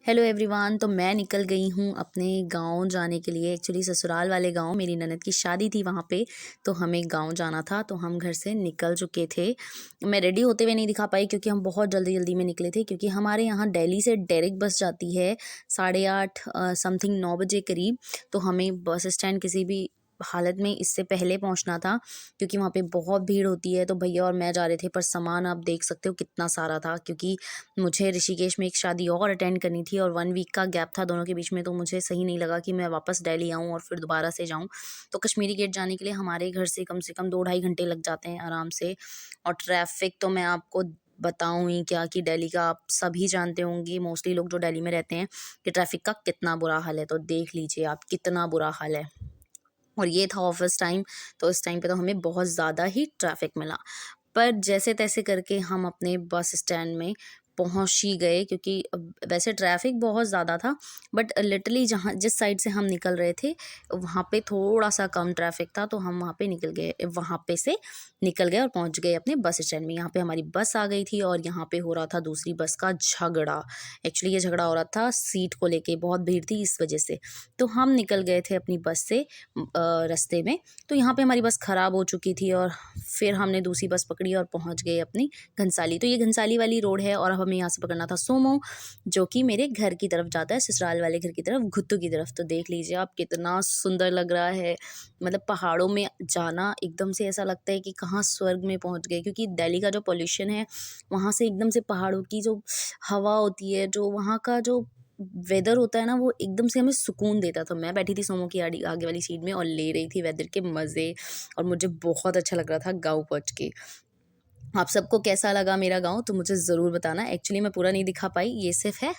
Hello everyone. तो मैं निकल गई हूँ अपने गांव जाने के लिए। एक्चुअली ससुराल वाले गांव मेरी ननद की शादी थी वहाँ पे, तो हमें गांव जाना था। तो हम घर से निकल चुके थे। मैं रेडी होते हुए नहीं दिखा पाई क्योंकि हम बहुत जल्दी जल्दी में निकले थे, क्योंकि हमारे यहाँ दिल्ली से डायरेक्ट बस जाती है 8:30 समथिंग 9 बजे करीब। तो हमें बस स्टैंड किसी भी हालत में इससे पहले पहुंचना था, क्योंकि वहाँ पे बहुत भीड़ होती है। तो भैया और मैं जा रहे थे, पर सामान आप देख सकते हो कितना सारा था, क्योंकि मुझे ऋषिकेश में एक शादी और अटेंड करनी थी और 1 वीक का गैप था दोनों के बीच में। तो मुझे सही नहीं लगा कि मैं वापस दिल्ली आऊँ और फिर दोबारा से जाऊँ। तो कश्मीरी गेट जाने के लिए हमारे घर से कम 2 ढाई घंटे लग जाते हैं आराम से। और ट्रैफ़िक तो मैं आपको बताऊँ ही क्या, कि दिल्ली का आप सभी जानते होंगे, मोस्टली लोग जो दिल्ली में रहते हैं, कि ट्रैफ़िक का कितना बुरा हाल है। तो देख लीजिए आप कितना बुरा हाल है। और ये था ऑफ़िस टाइम, तो इस टाइम पे तो हमें बहुत ज़्यादा ही ट्रैफ़िक मिला। पर जैसे-तैसे करके हम अपने बस स्टैंड में पहुँच ही गए, क्योंकि वैसे ट्रैफ़िक बहुत ज़्यादा था, बट लिटरली जहाँ जिस साइड से हम निकल रहे थे, वहाँ पे थोड़ा-सा कम ट्रैफ़िक था, तो हम वहाँ पे से निकल गए और पहुँच गए अपने बस स्टैंड में। यहाँ पे हमारी बस आ गई थी और यहाँ पे हो रहा था दूसरी बस का झगड़ा। एक्चुअली ये झगड़ा हो रहा था सीट को लेके, बहुत भीड़ थी इस वज़ह से। तो हम निकल गए थे अपनी बस से रास्ते में। तो यहाँ पे हमारी बस ख़राब हो चुकी थी और फिर हमने दूसरी बस पकड़ी और पहुँच गए अपनी घनसाली। तो ये घनसाली वाली रोड है और अब हमें यहाँ से पकड़ना था सोमो, जो कि मेरे घर की तरफ जाता है, ससुराल वाले घर की तरफ, घुत्तू की तरफ। तो देख लीजिए आप कितना सुंदर लग रहा है। मतलब पहाड़ों में जाना एकदम से ऐसा लगता है कि कहाँ स्वर्ग में पहुँच गए, क्योंकि दिल्ली का जो पॉल्यूशन है, वहाँ से एकदम से पहाड़ों की जो हवा होती है, जो वहाँ का जो वेदर होता है ना, वो एकदम से हमें सुकून देता था। मैं बैठी थी सोमो की आगे वाली सीट में और ले रही थी वेदर के मज़े, और मुझे बहुत अच्छा लग रहा था गाँव पहुँच के। आप सबको कैसा लगा मेरा गाँव, तो मुझे ज़रूर बताना। एक्चुअली मैं पूरा नहीं दिखा पाई, ये सिर्फ़ है